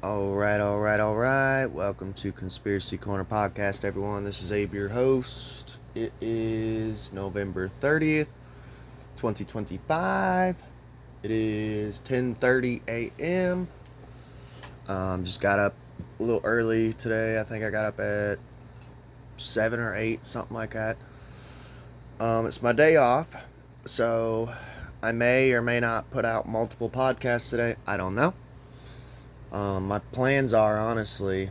All right. Welcome to Conspiracy Corner Podcast, everyone. This is Abe, your host. It is November 30th, 2025. It is 10:30 a.m. Just got up a little early today. I think I got up at 7 or 8, something like that. It's my day off, so I may or may not put out multiple podcasts today. I don't know. My plans are honestly,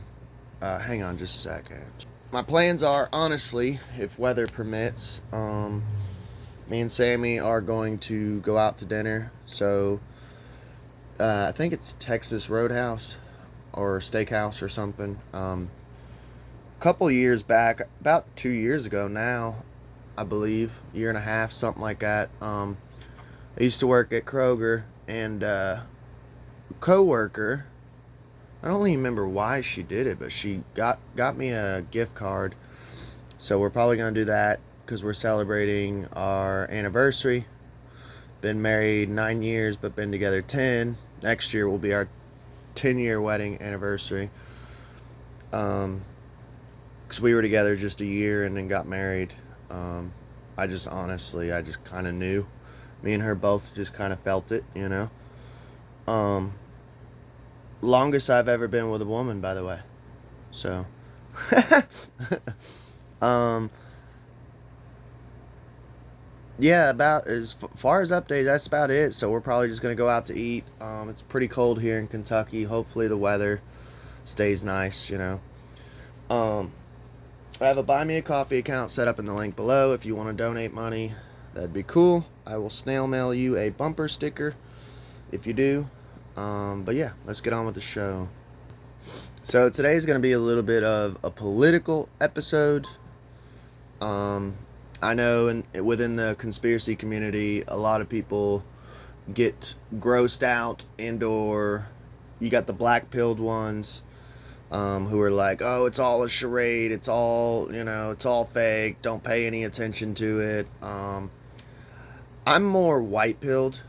hang on just a second. My plans are honestly, if weather permits, me and Sammy are going to go out to dinner. So, I think it's Texas Roadhouse or Steakhouse or something. A couple years back, about 2 years ago now, I believe, year and a half, something like that. I used to work at Kroger, and coworker, I don't even remember why she did it, but she got me a gift card. So we're probably going to do that because we're celebrating our anniversary. Been married 9 years, but been together 10. Next year will be our 10-year wedding anniversary. Because we were together just a year and then got married. I just kind of knew. Me and her both just kind of felt it, you know. Longest I've ever been with a woman, by the way. So, yeah, about as far as updates, that's about it. So we're probably just gonna go out to eat. It's pretty cold here in Kentucky. Hopefully the weather stays nice, you know. Um, I have a Buy Me a Coffee account set up in the link below. If you want to donate money, that'd be cool. I will snail mail you a bumper sticker if you do. But yeah, let's get on with the show. So today's going to be a little bit of a political episode. I know within the conspiracy community, a lot of people get grossed out, and or you got the black-pilled ones who are like, oh, it's all a charade, it's all, it's all fake, don't pay any attention to it. I'm more white-pilled.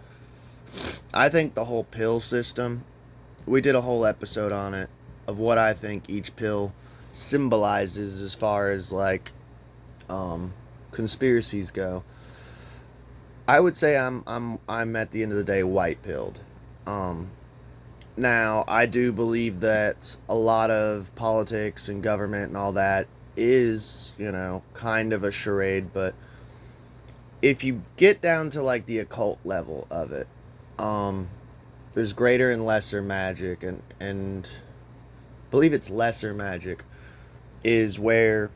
I think the whole pill system, we did a whole episode on it, of what I think each pill symbolizes as far as like conspiracies go. I would say I'm at the end of the day white pilled. Now I do believe that a lot of politics and government and all that is, kind of a charade, but if you get down to like the occult level of it, there's greater and lesser magic, and I believe it's lesser magic is where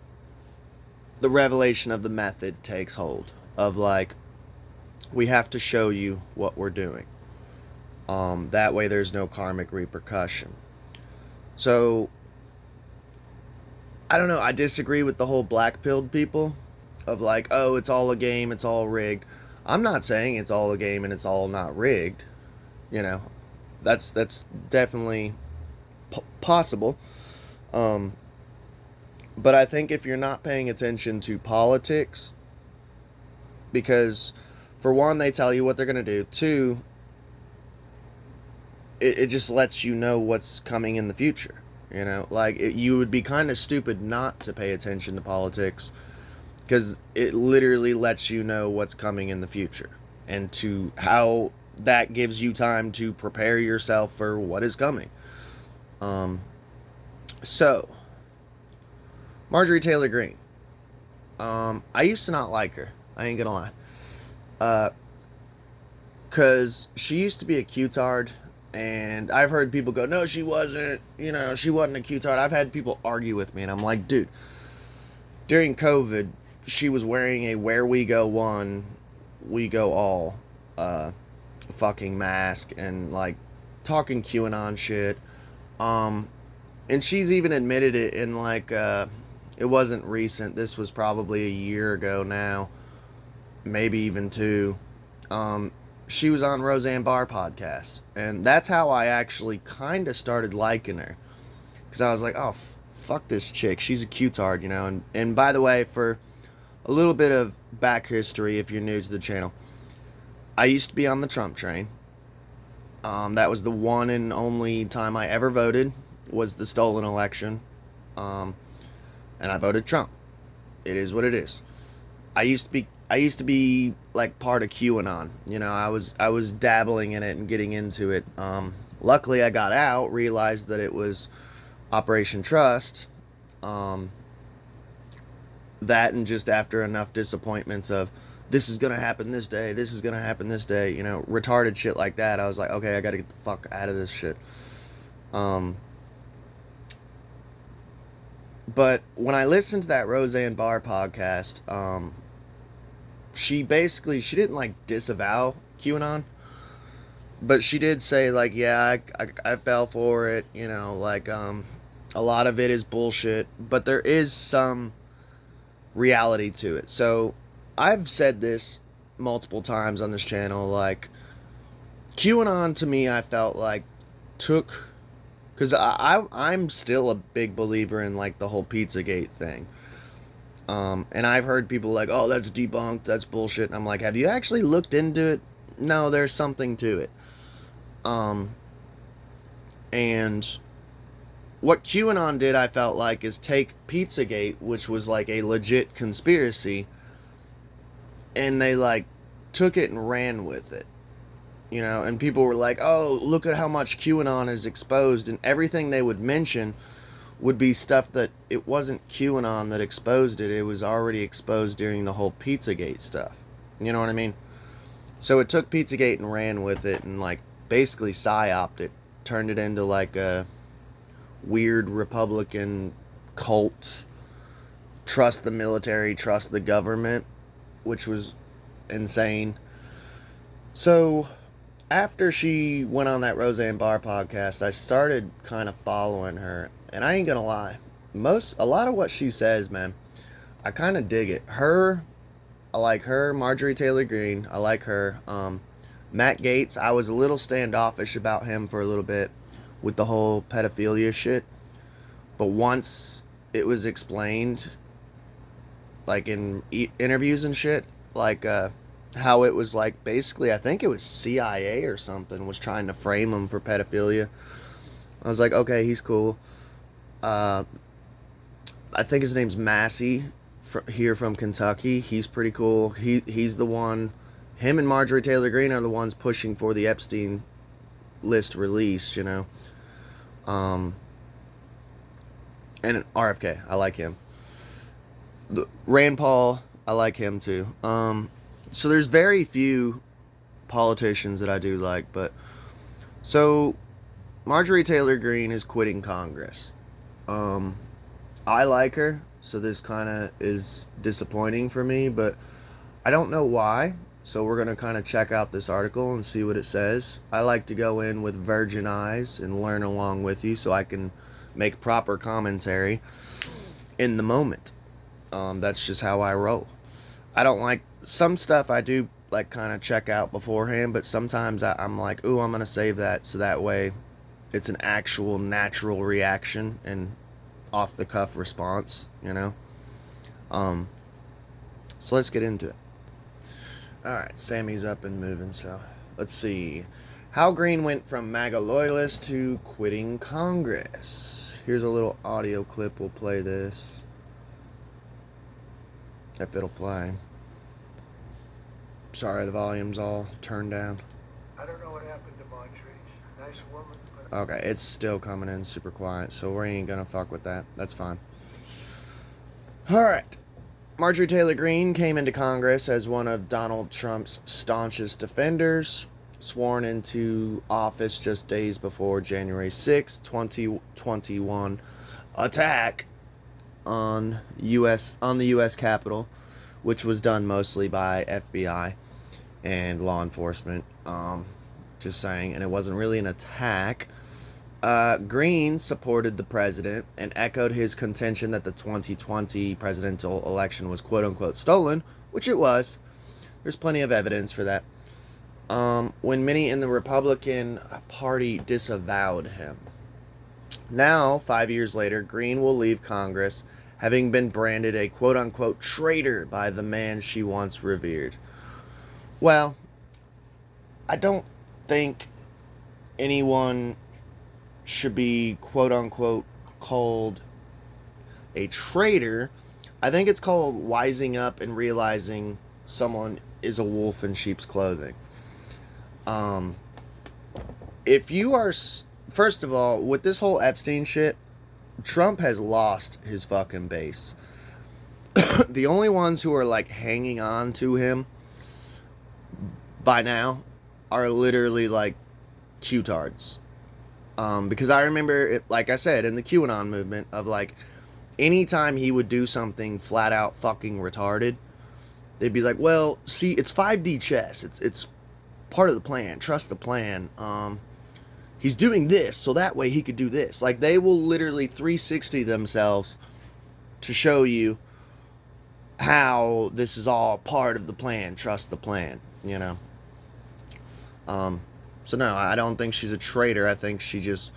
the revelation of the method takes hold of like, we have to show you what we're doing. That way there's no karmic repercussion. So I don't know, I disagree with the whole black-pilled people of like, oh, it's all a game, it's all rigged. I'm not saying it's all a game and it's all not rigged. That's definitely possible. But I think if you're not paying attention to politics, because for one, they tell you what they're going to do. Two, it just lets you know what's coming in the future. You would be kind of stupid not to pay attention to politics, because it literally lets you know what's coming in the future and to how that gives you time to prepare yourself for what is coming. So Marjorie Taylor Greene. I used to not like her. I ain't gonna lie. Cause she used to be a Q-tard, and I've heard people go, no, she wasn't. She wasn't a Q-tard. I've had people argue with me, and I'm like, dude, during COVID, she was wearing a "Where we go one, we go all" fucking mask, and like talking QAnon shit. And she's even admitted it in like it wasn't recent. This was probably a year ago now, maybe even two. She was on Roseanne Barr podcast, and that's how I actually kind of started liking her, because I was like, oh, fuck this chick, she's a Q-tard, and by the way, for a little bit of back history, if you're new to the channel, I used to be on the Trump train. That was the one and only time I ever voted, was the stolen election. Um, and I voted Trump. It is what it is. I used to be like part of QAnon. You know, I was dabbling in it and getting into it. Luckily I got out, realized that it was Operation Trust. Um, that, and just after enough disappointments of, this is gonna happen this day, this is gonna happen this day, you know, retarded shit like that, I was like, okay, I gotta get the fuck out of this shit. Um, but when I listened to that Roseanne Barr podcast, she didn't like disavow QAnon, but she did say like, yeah, I fell for it, you know, like, a lot of it is bullshit, but there is some reality to it. So I've said this multiple times on this channel, like, QAnon to me, I felt like took, because I'm still a big believer in like the whole Pizzagate thing. And I've heard people like, oh, that's debunked, that's bullshit. And I'm like, have you actually looked into it? No, there's something to it. Um, and what QAnon did, I felt like, is take Pizzagate, which was like a legit conspiracy, and they like took it and ran with it. You know, and people were like, oh, look at how much QAnon is exposed, and everything they would mention would be stuff that it wasn't QAnon that exposed it, it was already exposed during the whole Pizzagate stuff. You know what I mean? So it took Pizzagate and ran with it, and like basically psyoped it, turned it into like a weird Republican cult, trust the military, trust the government, which was insane. So after she went on that Roseanne Barr podcast, I started kind of following her, and I ain't gonna lie, a lot of what she says, man, I kind of dig it. I like her. Marjorie Taylor Greene, I like her. Matt Gaetz, I was a little standoffish about him for a little bit with the whole pedophilia shit, but once it was explained, like in interviews and shit, like how it was like, basically, I think it was CIA or something was trying to frame him for pedophilia. I was like, okay, he's cool. I think his name's Massey, here from Kentucky. He's pretty cool. He's the one. Him and Marjorie Taylor Greene are the ones pushing for the Epstein list release. You know. And RFK, I like him. Rand Paul, I like him too. So there's very few politicians that I do like, but so Marjorie Taylor Greene is quitting Congress. I like her, so this kind of is disappointing for me, but I don't know why. So we're going to kind of check out this article and see what it says. I like to go in with virgin eyes and learn along with you so I can make proper commentary in the moment. That's just how I roll. I don't like some stuff, I do like kind of check out beforehand, but sometimes I'm like, ooh, I'm going to save that so that way it's an actual natural reaction and off the cuff response, you know? So let's get into it. Alright, Sammy's up and moving, so let's see. How Greene went from MAGA loyalist to quitting Congress. Here's a little audio clip. We'll play this. If it'll play. Sorry, the volume's all turned down. I don't know what happened to Marjorie. Nice woman, but... Okay, it's still coming in super quiet, so we ain't gonna fuck with that. That's fine. Alright. Marjorie Taylor Greene came into Congress as one of Donald Trump's staunchest defenders, sworn into office just days before January 6, 2021 attack on the U.S. Capitol, which was done mostly by FBI and law enforcement. Just saying, and it wasn't really an attack. Greene supported the president and echoed his contention that the 2020 presidential election was quote-unquote stolen, which it was. There's plenty of evidence for that. When many in the Republican Party disavowed him. Now, 5 years later, Greene will leave Congress, having been branded a quote-unquote traitor by the man she once revered. Well, I don't think anyone should be quote unquote called a traitor. I think it's called wising up and realizing someone is a wolf in sheep's clothing. Um, if you are, first of all, with this whole Epstein shit, Trump has lost his fucking base. The only ones who are like hanging on to him by now are literally like Q-tards. Because I remember, it, like I said, in the QAnon movement, of like, anytime he would do something flat out fucking retarded, they'd be like, well, see, it's 5D chess. It's part of the plan. Trust the plan. He's doing this, so that way he could do this. Like, they will literally 360 themselves to show you how this is all part of the plan. Trust the plan, you know? So no, I don't think she's a traitor. I think she just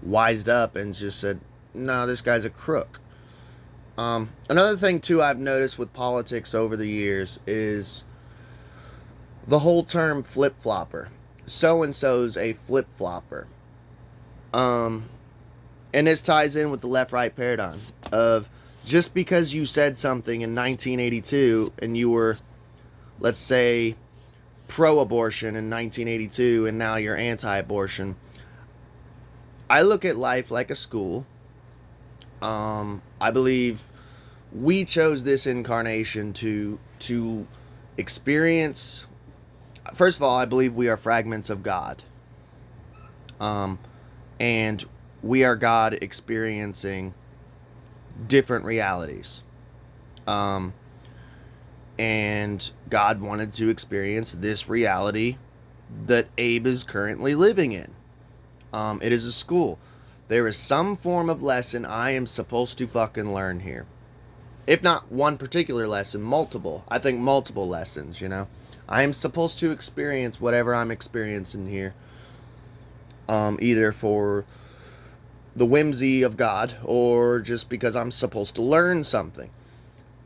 wised up and just said, no, this guy's a crook. Another thing, too, I've noticed with politics over the years is the whole term flip-flopper. So-and-so's a flip-flopper. And this ties in with the left-right paradigm of just because you said something in 1982 and you were, let's say, pro-abortion in 1982 and now you're anti-abortion. I look at life like a school. I believe we chose this incarnation to experience. First of all, I believe we are fragments of God. And we are God experiencing different realities. And God wanted to experience this reality that Abe is currently living in. It is a school. There is some form of lesson I am supposed to fucking learn here. If not one particular lesson, multiple. I think multiple lessons, you know. I am supposed to experience whatever I'm experiencing here. Either for the whimsy of God or just because I'm supposed to learn something.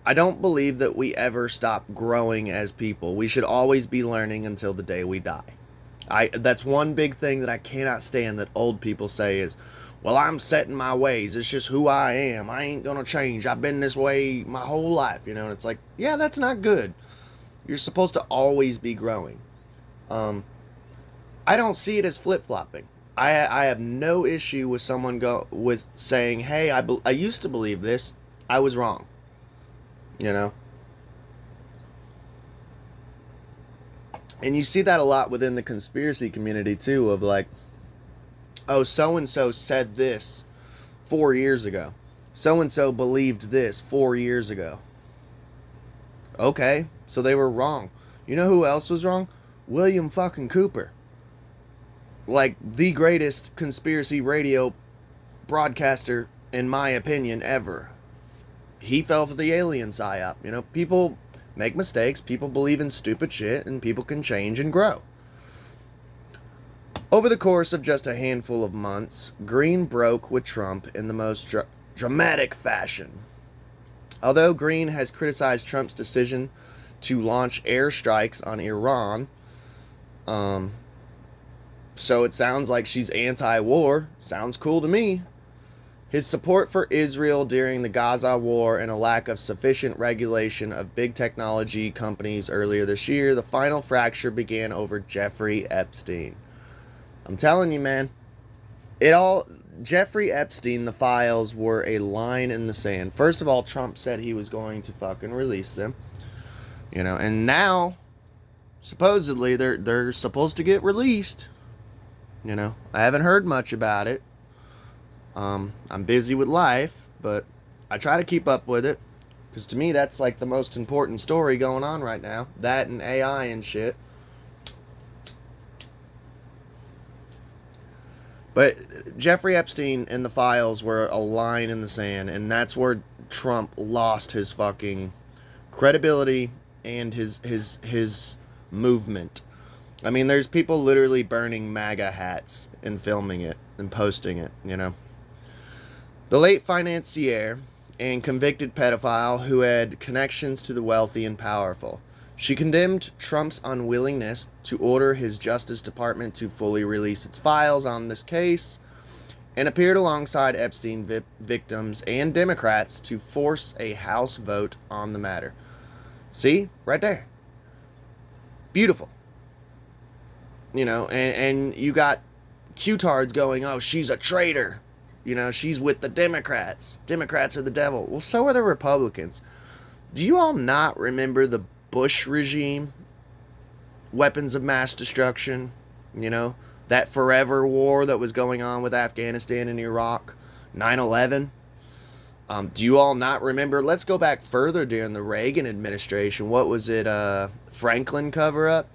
I don't believe that we ever stop growing as people. We should always be learning until the day we die. That's one big thing that I cannot stand that old people say is, well, I'm set in my ways. It's just who I am. I ain't gonna change. I've been this way my whole life, you know. And it's like, yeah, that's not good. You're supposed to always be growing. I don't see it as flip-flopping. I have no issue with someone with saying, hey, I used to believe this. I was wrong. You know? And you see that a lot within the conspiracy community, too, of like, oh, so-and-so said this 4 years ago. So-and-so believed this 4 years ago. Okay, so they were wrong. You know who else was wrong? William fucking Cooper. Like, the greatest conspiracy radio broadcaster, in my opinion, ever. He fell for the alien psyop. You know, people make mistakes, people believe in stupid shit, and people can change and grow. Over the course of just a handful of months, Greene broke with Trump in the most dramatic fashion. Although Greene has criticized Trump's decision to launch airstrikes on Iran, so it sounds like she's anti-war. Sounds cool to me. His support for Israel during the Gaza war and a lack of sufficient regulation of big technology companies earlier this year, the final fracture began over Jeffrey Epstein. I'm telling you, man, Jeffrey Epstein, the files were a line in the sand. First of all, Trump said he was going to fucking release them, you know, and now, supposedly, they're supposed to get released, you know. I haven't heard much about it. I'm busy with life, but I try to keep up with it, because to me, that's like the most important story going on right now. That and AI and shit. But Jeffrey Epstein and the files were a line in the sand, and that's where Trump lost his fucking credibility and his movement. I mean, there's people literally burning MAGA hats and filming it and posting it, you know. The late financier and convicted pedophile who had connections to the wealthy and powerful. She condemned Trump's unwillingness to order his Justice Department to fully release its files on this case and appeared alongside Epstein victims and Democrats to force a House vote on the matter. See? Right there. Beautiful. You know, and you got Q-tards going, oh, she's a traitor. You know, she's with the Democrats. Democrats are the devil. Well, so are the Republicans. Do you all not remember the Bush regime? Weapons of mass destruction, you know, that forever war that was going on with Afghanistan and Iraq, 9/11. Do you all not remember? Let's go back further during the Reagan administration. What was it? Franklin cover-up?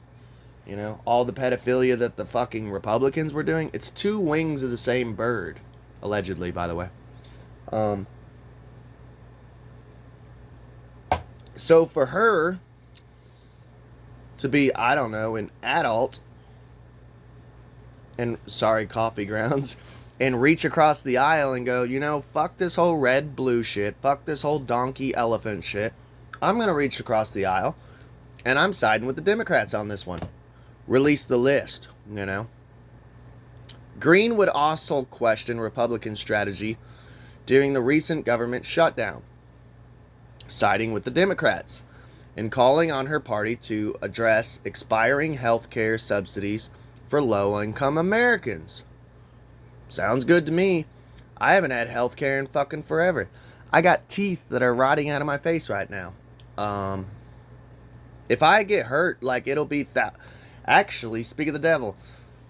You know, all the pedophilia that the fucking Republicans were doing. It's two wings of the same bird, allegedly, by the way. So for her to be, I don't know, an adult, and sorry, coffee grounds, and reach across the aisle and go, you know, fuck this whole red blue shit, fuck this whole donkey elephant shit. I'm going to reach across the aisle, and I'm siding with the Democrats on this one. Release the list, you know. Greene would also question Republican strategy during the recent government shutdown, siding with the Democrats and calling on her party to address expiring health care subsidies for low-income Americans. Sounds good to me. I haven't had health care in fucking forever. I got teeth that are rotting out of my face right now. If I get hurt, like, it'll be... Actually, speak of the devil,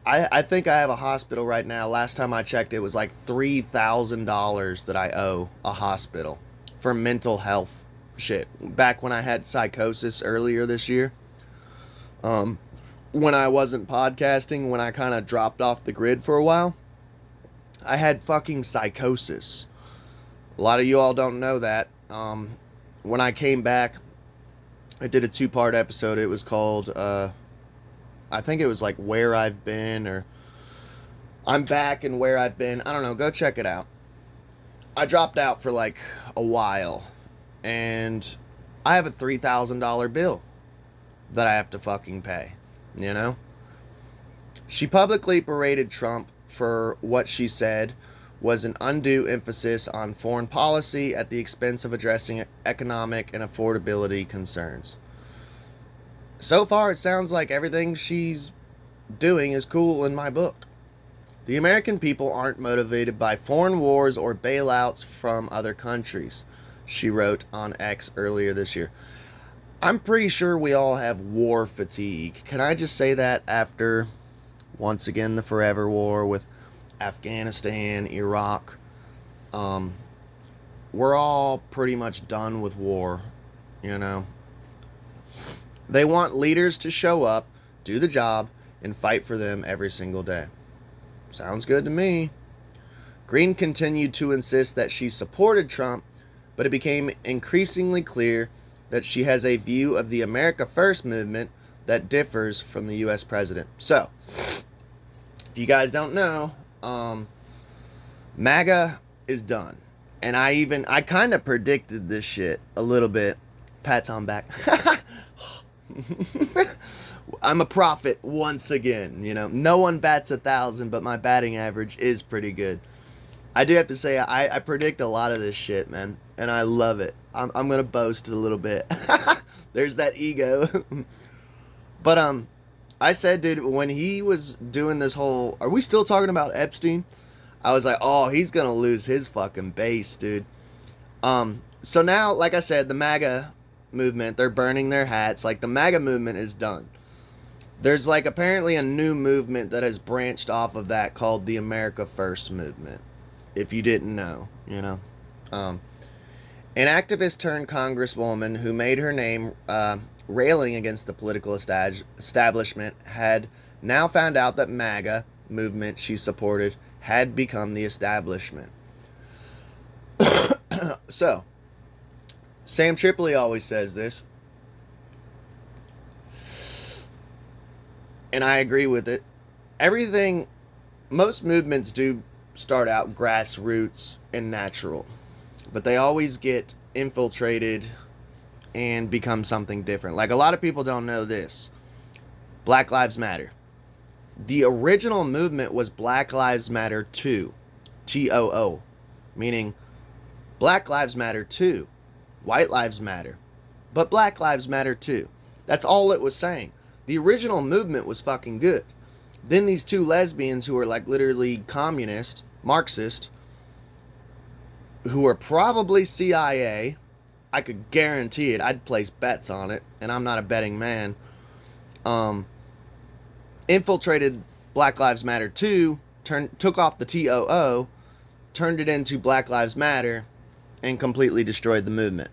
I think I have a hospital right now. Last time I checked, it was like $3,000 that I owe a hospital for mental health shit. Back when I had psychosis earlier this year. When I wasn't podcasting, when I kind of dropped off the grid for a while, I had fucking psychosis. A lot of you all don't know that. When I came back, I did a 2-part episode. It was called, I think it was like Where I've Been, or I'm Back and Where I've Been. I don't know. Go check it out. I dropped out for like a while, and I have a $3,000 bill that I have to fucking pay, you know? She publicly berated Trump for what she said was an undue emphasis on foreign policy at the expense of addressing economic and affordability concerns. So far, it sounds like everything she's doing is cool in my book. The American people aren't motivated by foreign wars or bailouts from other countries, she wrote on X earlier this year. I'm pretty sure we all have war fatigue. Can I just say that after, once again, the forever war with Afghanistan, Iraq? We're all pretty much done with war, you know? They want leaders to show up, do the job, and fight for them every single day. Sounds good to me. Greene continued to insist that she supported Trump, but it became increasingly clear that she has a view of the America First movement that differs from the U.S. president. So, if you guys don't know, MAGA is done. And I kind of predicted this shit a little bit. Pat's on back. I'm a prophet once again, you know. No one bats 1,000, but my batting average is pretty good. I do have to say, I predict a lot of this shit, man, and I love it. I'm gonna boast a little bit. There's that ego. But I said, dude, when he was doing this whole, are we still talking about Epstein? I was like, oh, he's gonna lose his fucking base, dude. So now, like I said, the MAGA movement, they're burning their hats. Like, the MAGA movement is done. There's like apparently a new movement that has branched off of that called the America First movement, if you didn't know, you know. An activist turned congresswoman who made her name railing against the political establishment had now found out that MAGA movement she supported had become the establishment. So, Sam Tripoli always says this, and I agree with it. Most movements do start out grassroots and natural, but they always get infiltrated and become something different. Like, a lot of people don't know this. Black Lives Matter. The original movement was Black Lives Matter 2. TOO. Meaning, Black Lives Matter too. White lives matter. But Black Lives Matter too. That's all it was saying. The original movement was fucking good. Then these two lesbians who are like literally communist, Marxist, who are probably CIA, I could guarantee it, I'd place bets on it, and I'm not a betting man, infiltrated Black Lives Matter 2, took off the TOO, turned it into Black Lives Matter, and completely destroyed the movement.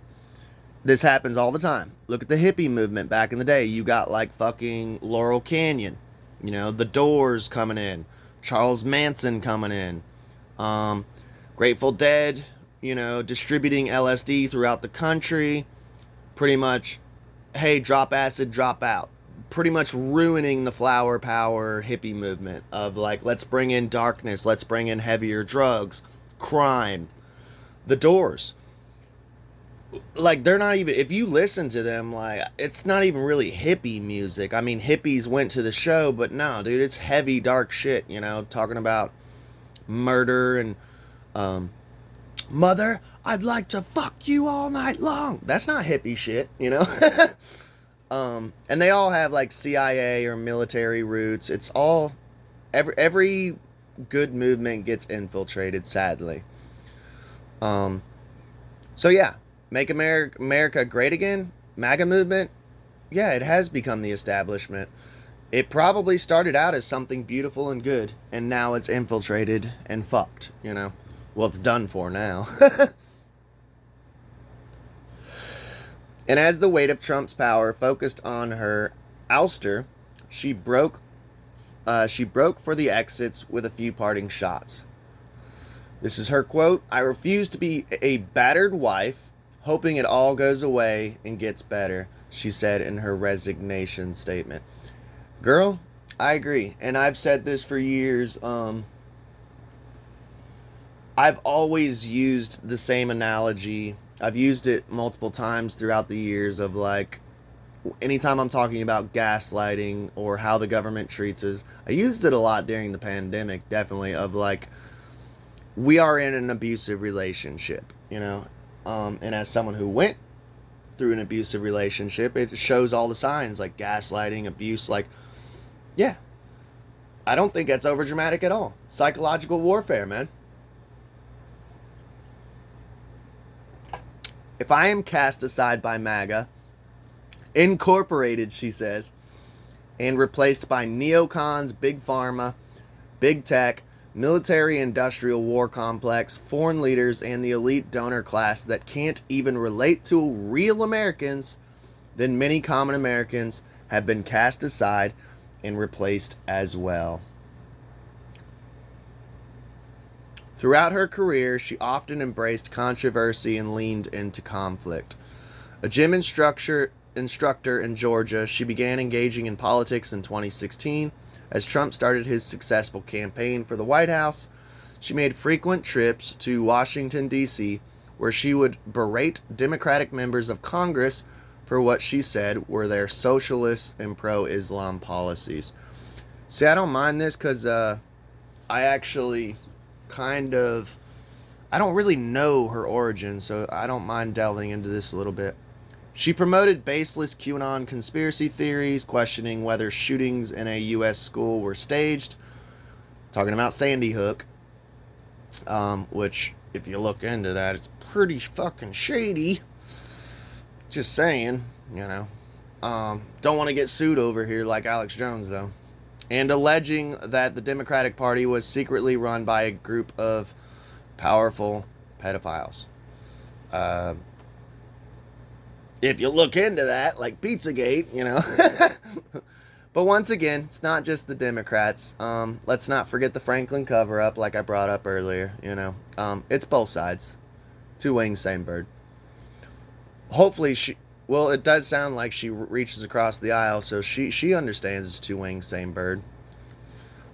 This happens all the time. Look at the hippie movement back in the day. You got like fucking Laurel Canyon, you know, the Doors coming in, Charles Manson coming in, Grateful Dead, you know, distributing LSD throughout the country, pretty much, hey, drop acid, drop out. Pretty much ruining the flower power hippie movement of like, let's bring in darkness, let's bring in heavier drugs, crime. The Doors. Like, they're not even, if you listen to them, like, it's not even really hippie music. I mean, hippies went to the show, but no, dude, it's heavy, dark shit, you know, talking about murder and, mother, I'd like to fuck you all night long. That's not hippie shit, you know? And they all have, like, CIA or military roots. It's all, every good movement gets infiltrated, sadly. So yeah, Make America Great Again, MAGA movement, yeah, it has become the establishment. It probably started out as something beautiful and good, and now it's infiltrated and fucked, you know? Well, it's done for now. And as the weight of Trump's power focused on her ouster, she broke for the exits with a few parting shots. This is her quote: "I refuse to be a battered wife, hoping it all goes away and gets better," she said in her resignation statement. Girl, I agree. And I've said this for years. I've always used the same analogy. I've used it multiple times throughout the years of like, anytime I'm talking about gaslighting or how the government treats us. I used it a lot during the pandemic, definitely, of like, we are in an abusive relationship, you know? And as someone who went through an abusive relationship, it shows all the signs, like gaslighting, abuse, like, yeah. I don't think that's overdramatic at all. Psychological warfare, man. If I am cast aside by MAGA, incorporated, she says, and replaced by neocons, big pharma, big tech, military-industrial war complex, foreign leaders, and the elite donor class that can't even relate to real Americans, then many common Americans have been cast aside and replaced as well. Throughout her career, she often embraced controversy and leaned into conflict. A gym instructor in Georgia, she began engaging in politics in 2016. As Trump started his successful campaign for the White House, she made frequent trips to Washington, D.C., where she would berate Democratic members of Congress for what she said were their socialist and pro-Islam policies. See, I don't mind this because I actually I don't really know her origin, so I don't mind delving into this a little bit. She promoted baseless QAnon conspiracy theories, questioning whether shootings in a U.S. school were staged. Talking about Sandy Hook, which, if you look into that, it's pretty fucking shady. Just saying, you know. Don't want to get sued over here like Alex Jones, though. And alleging that the Democratic Party was secretly run by a group of powerful pedophiles. If you look into that, like Pizzagate, you know. But once again, it's not just the Democrats. Let's not forget the Franklin cover-up, like I brought up earlier, you know. It's both sides. Two wings, same bird. Hopefully it does sound like she reaches across the aisle, so she understands it's two wings, same bird.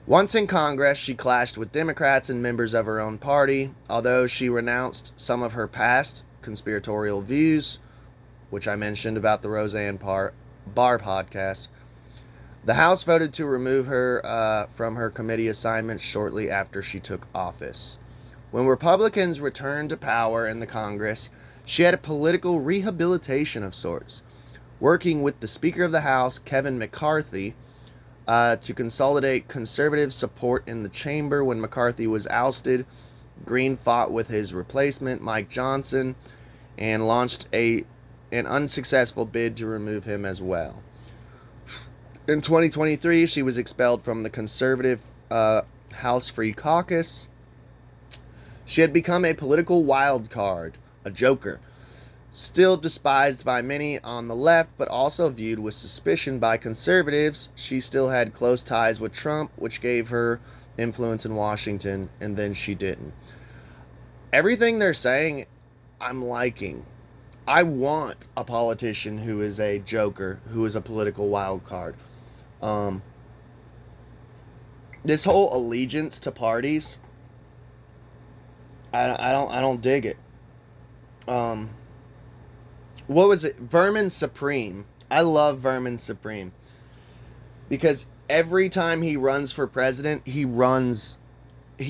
Once in Congress, she clashed with Democrats and members of her own party. Although she renounced some of her past conspiratorial views, which I mentioned about the Roseanne Barr podcast. The House voted to remove her from her committee assignments shortly after she took office. When Republicans returned to power in the Congress, she had a political rehabilitation of sorts, working with the Speaker of the House, Kevin McCarthy, to consolidate conservative support in the chamber. When McCarthy was ousted, Greene fought with his replacement, Mike Johnson, and launched an unsuccessful bid to remove him as well. In 2023, she was expelled from the conservative House Free Caucus. She had become a political wild card, a joker, still despised by many on the left, but also viewed with suspicion by conservatives. She still had close ties with Trump, which gave her influence in Washington, and then she didn't. Everything they're saying, I'm liking. I want a politician who is a joker, who is a political wild card. This whole allegiance to parties, I don't dig it. What was it? Vermin Supreme. I love Vermin Supreme because every time he runs for president, he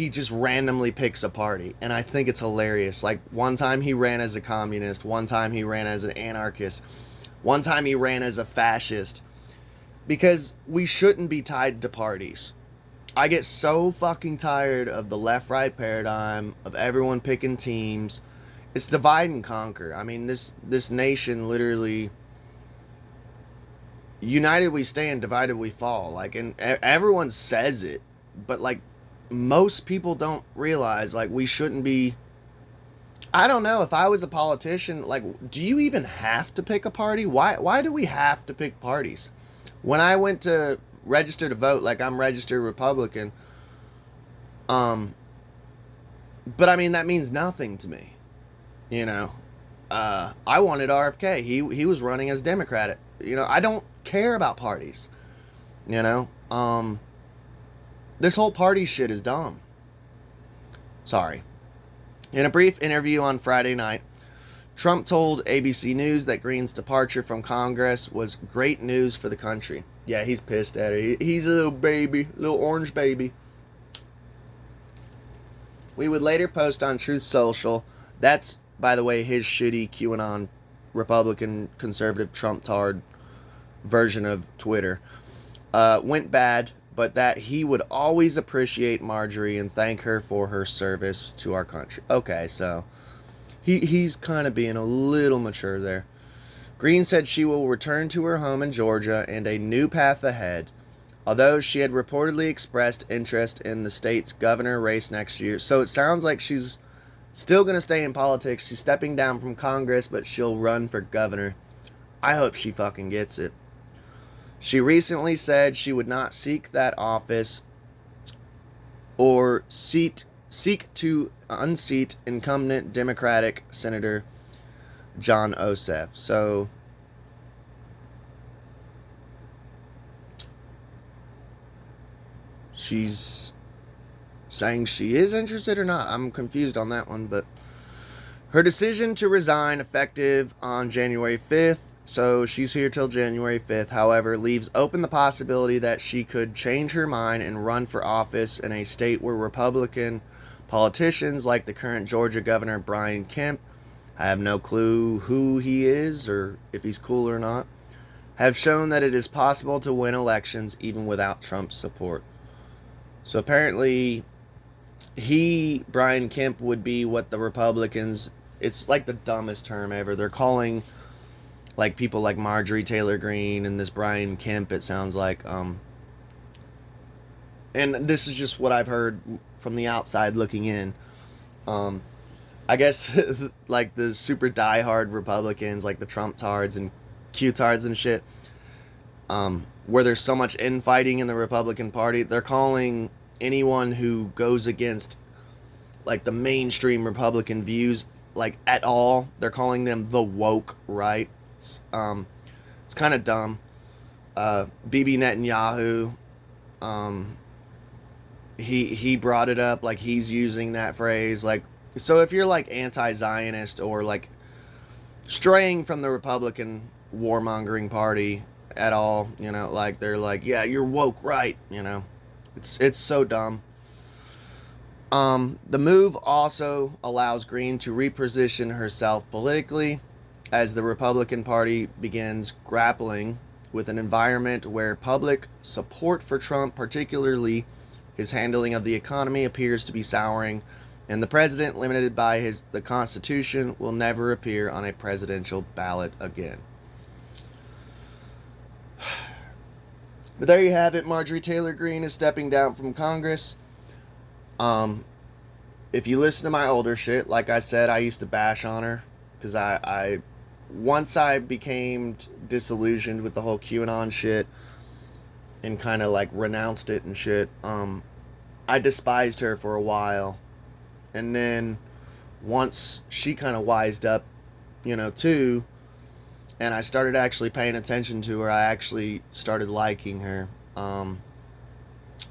just randomly picks a party, and I think it's hilarious. Like, one time he ran as a communist, one time he ran as an anarchist, one time he ran as a fascist, because we shouldn't be tied to parties. I get so fucking tired of the left-right paradigm, of everyone picking teams. It's divide and conquer. I mean, this nation literally, united we stand, divided we fall. Like, and everyone says it, but like, most people don't realize, like, we shouldn't be. I don't know, if I was a politician, like, do you even have to pick a party? Why do we have to pick parties? When I went to register to vote, like, I'm registered Republican, but I mean, that means nothing to me, you know. I wanted RFK. He was running as Democrat. You know, I don't care about parties, you know. This whole party shit is dumb. Sorry. In a brief interview on Friday night, Trump told ABC News that Greene's departure from Congress was great news for the country. Yeah, he's pissed at her. He's a little baby, little orange baby. We would later post on Truth Social. That's, by the way, his shitty QAnon Republican conservative Trump-tard version of Twitter. Went bad, but that he would always appreciate Marjorie and thank her for her service to our country. Okay, so he's kind of being a little mature there. Greene said she will return to her home in Georgia and a new path ahead, although she had reportedly expressed interest in the state's governor race next year. So it sounds like she's still going to stay in politics. She's stepping down from Congress, but she'll run for governor. I hope she fucking gets it. She recently said she would not seek that office or seek to unseat incumbent Democratic Senator John Ossoff. So she's saying she is interested or not. I'm confused on that one, but her decision to resign effective on January 5th. So she's here till January 5th, however, leaves open the possibility that she could change her mind and run for office in a state where Republican politicians like the current Georgia Governor Brian Kemp, I have no clue who he is or if he's cool or not, have shown that it is possible to win elections even without Trump's support. So apparently, Brian Kemp, would be what the Republicans, it's like the dumbest term ever. They're calling, like, people like Marjorie Taylor Greene and this Brian Kemp, it sounds like. And this is just what I've heard from the outside looking in. I guess, like, the super diehard Republicans, like the Trump tards and Q-tards and shit, where there's so much infighting in the Republican Party, they're calling anyone who goes against, like, the mainstream Republican views, like, at all, they're calling them the woke right. It's kind of dumb. Bibi Netanyahu, he brought it up, like, he's using that phrase, like, so if you're, like, anti-Zionist or, like, straying from the Republican warmongering party at all. You know, like they're like, yeah, you're woke, right? You know, it's so dumb. The move also allows Greene to reposition herself politically as the Republican Party begins grappling with an environment where public support for Trump, particularly his handling of the economy, appears to be souring, and the president, limited by the Constitution, will never appear on a presidential ballot again. But there you have it. Marjorie Taylor Greene is stepping down from Congress. If you listen to my older shit, like I said, I used to bash on her because I once I became disillusioned with the whole QAnon shit and kind of like renounced it and shit. I despised her for a while, and then once she kind of wised up, you know, too, and I started actually paying attention to her, I actually started liking her.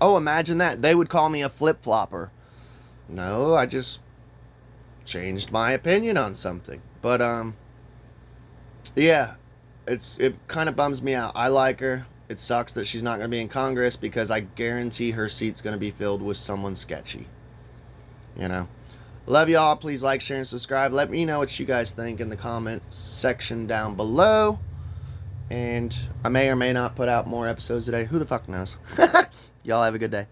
Oh, imagine that. They would call me a flip-flopper. No, I just changed my opinion on something. But, yeah, it kind of bums me out. I like her. It sucks that she's not going to be in Congress because I guarantee her seat's going to be filled with someone sketchy. You know? Love y'all. Please like, share, and subscribe. Let me know what you guys think in the comments section down below. And I may or may not put out more episodes today. Who the fuck knows? Y'all have a good day.